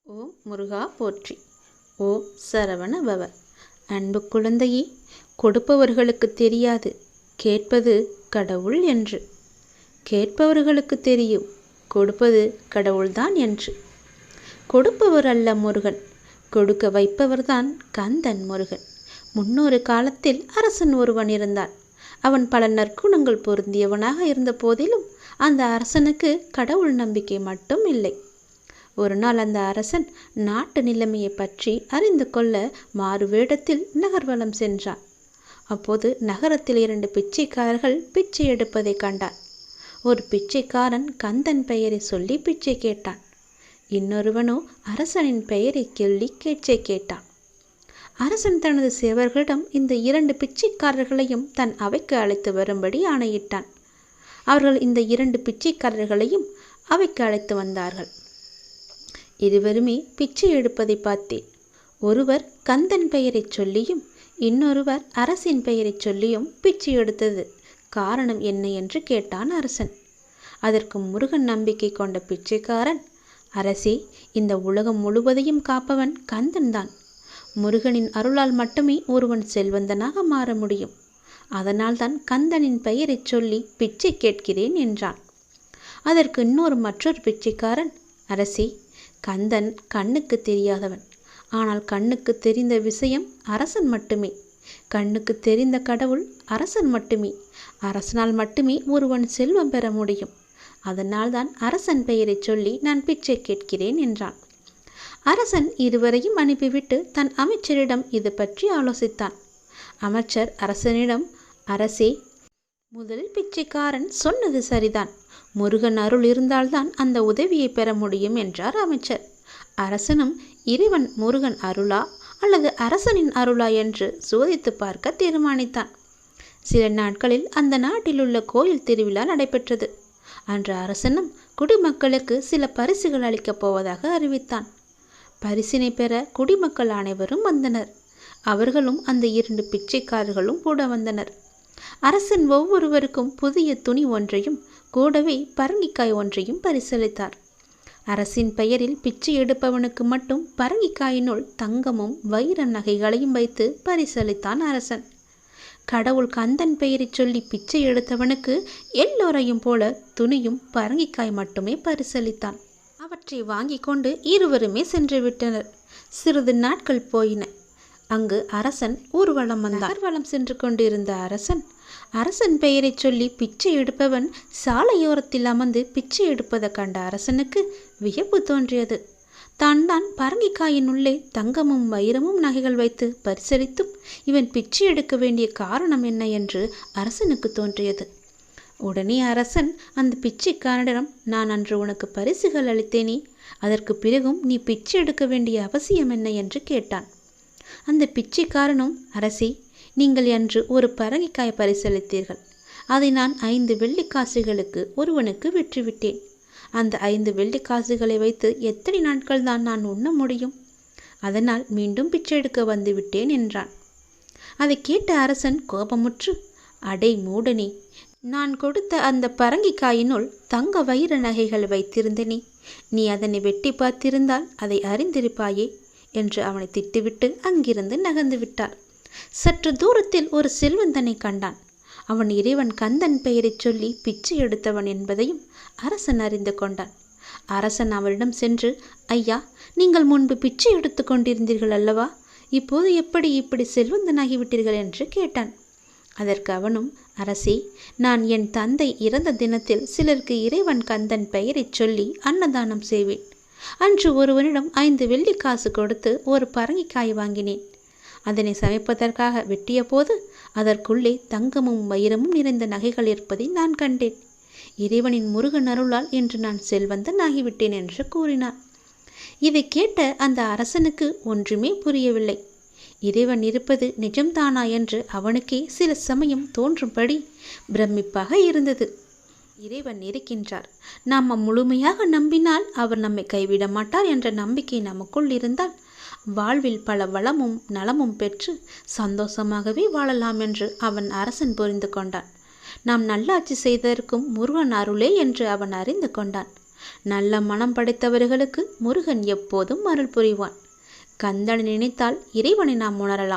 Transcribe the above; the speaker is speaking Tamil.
ஓம் முருகா போற்றி. ஓ சரவண பவ. அன்பு குழந்தையே, கொடுப்பவர்களுக்கு தெரியாது கேட்பது கடவுள் என்று. கேட்பவர்களுக்கு தெரியும் கொடுப்பது கடவுள்தான் என்று. கொடுப்பவர் அல்ல முருகன், கொடுக்க வைப்பவர்தான் கந்தன் முருகன். முன்னொரு காலத்தில் அரசன் ஒருவன் இருந்தான். அவன் பல நற்குணங்கள் பொருந்தியவனாக இருந்த போதிலும் அந்த அரசனுக்கு கடவுள் நம்பிக்கை மட்டும் இல்லை. ஒரு நாள் அந்த அரசன் நாட்டு நிலைமையை பற்றி அறிந்து கொள்ள மாறு வேடத்தில் நகர்வலம் சென்றான். அப்போது நகரத்தில் 2 பிச்சைக்காரர்கள் பிச்சை எடுப்பதை கண்டான். ஒரு பிச்சைக்காரன் கந்தன் பெயரை சொல்லி பிச்சை கேட்டான். இன்னொருவனோ அரசனின் பெயரை சொல்லி கேட்சை கேட்டான். அரசன் தனது சேவர்களிடம் இந்த 2 பிச்சைக்காரர்களையும் தன் அவைக்கு அழைத்து வரும்படி ஆணையிட்டான். அவர்கள் இந்த 2 பிச்சைக்காரர்களையும் அவைக்கு அழைத்து வந்தார்கள். இருவருமே பிச்சை எடுப்பதை பார்த்தேன். ஒருவர் கந்தன் பெயரை சொல்லியும் இன்னொருவர் அரசின் பெயரை சொல்லியும் பிச்சை எடுத்தது காரணம் என்ன என்று கேட்டான் அரசன். அதற்கு முருகன் நம்பிக்கை கொண்ட பிச்சைக்காரன், அரசே, இந்த உலகம் முழுவதையும் காப்பவன் கந்தன் தான். முருகனின் அருளால் மட்டுமே ஒருவன் செல்வந்தனாக மாற முடியும். அதனால்தான் கந்தனின் பெயரை சொல்லி பிச்சை கேட்கிறேன் என்றான். அதற்கு மற்றொரு பிச்சைக்காரன், அரசே, கந்தன் கண்ணுக்கு தெரியாதவன். ஆனால் கண்ணுக்கு தெரிந்த விஷயம் அரசன் மட்டுமே. கண்ணுக்கு தெரிந்த கடவுள் அரசன் மட்டுமே. அரசனால் மட்டுமே ஒருவன் செல்வம் பெற முடியும். அதனால்தான் அரசன் பெயரை சொல்லி நான் பிச்சை கேட்கிறேன் என்றான். அரசன் இருவரையும் அனுப்பிவிட்டு தன் அமைச்சரிடம் இது பற்றி ஆலோசித்தான். அமைச்சர் அரசனிடம், அரசே, முதல் பிச்சைக்காரன் சொன்னது சரிதான். முருகன் அருள் இருந்தால்தான் அந்த உதவியை பெற முடியும் என்றார் அமைச்சர். அரசனும் இறைவன் முருகன் அருளா அல்லது அரசனின் அருளா என்று சோதித்து பார்க்க தீர்மானித்தான். சில நாட்களில் அந்த நாட்டில் உள்ள கோயில் திருவிழா நடைபெற்றது. அன்று அரசனும் குடிமக்களுக்கு சில பரிசுகள் அளிக்கப் போவதாக அறிவித்தான். பரிசினை பெற குடிமக்கள் அனைவரும் வந்தனர். அவர்களும் அந்த 2 பிச்சைக்காரர்களும் கூட வந்தனர். அரசன் ஒவ்வொருவருக்கும் புதிய துணி ஒன்றையும் கூடவே பரங்கிக்காய் ஒன்றையும் பரிசளித்தார். அரசின் பெயரில் பிச்சை எடுப்பவனுக்கு மட்டும் பரங்கிக்காயினுள் தங்கமும் வைர நகைகளையும் வைத்து பரிசளித்தான் அரசன். கடவுள் கந்தன் பெயரை சொல்லி பிச்சை எடுத்தவனுக்கு எல்லோரையும் போல துணியும் பரங்கிக்காய் மட்டுமே பரிசளித்தான். அவற்றை வாங்கி கொண்டு இருவருமே சென்று விட்டனர். சிறிது நாட்கள் போயின. அங்கு அரசன் ஊர்வலம் வந்தான். ஊர்வலம் சென்று கொண்டிருந்த அரசன் பெயரை சொல்லி பிச்சை எடுப்பவன் சாலையோரத்தில் அமர்ந்து பிச்சை எடுப்பதை கண்ட அரசனுக்கு வியப்பு தோன்றியது. தான் பரங்கிக்காயின் உள்ளே தங்கமும் வைரமும் நகைகள் வைத்து பரிசளித்தும் இவன் பிச்சை எடுக்க வேண்டிய காரணம் என்ன என்று அரசனுக்கு தோன்றியது. உடனே அரசன் அந்த பிச்சைக்காரனிடம், நான் அன்று உனக்கு பரிசுகள் அளித்தேனே, அதற்கு பிறகும் நீ பிச்சை எடுக்க வேண்டிய அவசியம் என்ன என்று கேட்டான். அந்த பிச்சைக்காரனும், அரசே, நீங்கள் அன்று ஒரு பரங்கிக்காய் பரிசளித்தீர்கள். அதை நான் 5 வெள்ளிக்காசுகளுக்கு ஒருவனுக்கு விற்றுவிட்டேன். அந்த 5 வெள்ளிக்காசுகளை வைத்து எத்தனை நாட்கள் தான் நான் உண்ண முடியும்? அதனால் மீண்டும் பிச்சை எடுக்க வந்துவிட்டேன் என்றான். அதை கேட்ட அரசன் கோபமுற்று, அடே மூடனே, நான் கொடுத்த அந்த பரங்கிக்காயினுள் தங்க வைர நகைகள் வைத்திருந்தேனே, நீ அதனை வெட்டி பார்த்திருந்தால் அதை அறிந்திருப்பாயே என்று அவனை திட்டுவிட்டு அங்கிருந்து நகர்ந்து விட்டார். சற்று தூரத்தில் ஒரு செல்வந்தனை கண்டான். அவன் இறைவன் கந்தன் பெயரை சொல்லி பிச்சை எடுத்தவன் என்பதையும் அரசன் அறிந்து கொண்டான். அரசன் அவரிடம் சென்று, ஐயா, நீங்கள் முன்பு பிச்சை எடுத்து கொண்டிருந்தீர்கள் அல்லவா? இப்போது இப்படி செல்வந்தனாகிவிட்டீர்கள் என்று கேட்டான். அதற்கு அவனும், அரசே, நான் என் தந்தை இறந்த தினத்தில் சிலருக்கு இறைவன் கந்தன் பெயரை சொல்லி அன்னதானம் செய்வேன். அன்று ஒருவனிடம் 5 வெள்ளிக்காசு கொடுத்து ஒரு பரங்கிக்காய் வாங்கினேன். அதனை சமைப்பதற்காக வெட்டிய போது அதற்குள்ளே தங்கமும் வைரமும் நிறைந்த நகைகள் இருப்பதை நான் கண்டேன். இறைவனின் முருகன் அருளால் இன்று நான் செல்வந்தன் ஆகிவிட்டேன் என்று கூறினான். இதை கேட்ட அந்த அரசனுக்கு ஒன்றுமே புரியவில்லை. இறைவன் இருப்பது நிஜம்தானா என்று அவனுக்கே சில சமயம் தோன்றும்படி பிரமிப்பாக இருந்தது. இறைவன் இருக்கின்றார், நாம் முழுமையாக நம்பினால் அவர் நம்மை கைவிட மாட்டார் என்ற நம்பிக்கை நமக்குள் இருந்தால் வாழ்வில் பல வளமும் நலமும் பெற்று சந்தோஷமாகவே வாழலாம் என்று அவன் அரசன் புரிந்து கொண்டான். நாம் நல்லாட்சி செய்ததற்கும் முருகன் அருளே என்று அவன் அறிந்து கொண்டான். நல்ல மனம் படைத்தவர்களுக்கு முருகன் எப்போதும் அருள் புரிவான். கந்தனை நினைத்தால் இறைவனை நாம் உணரலாம்.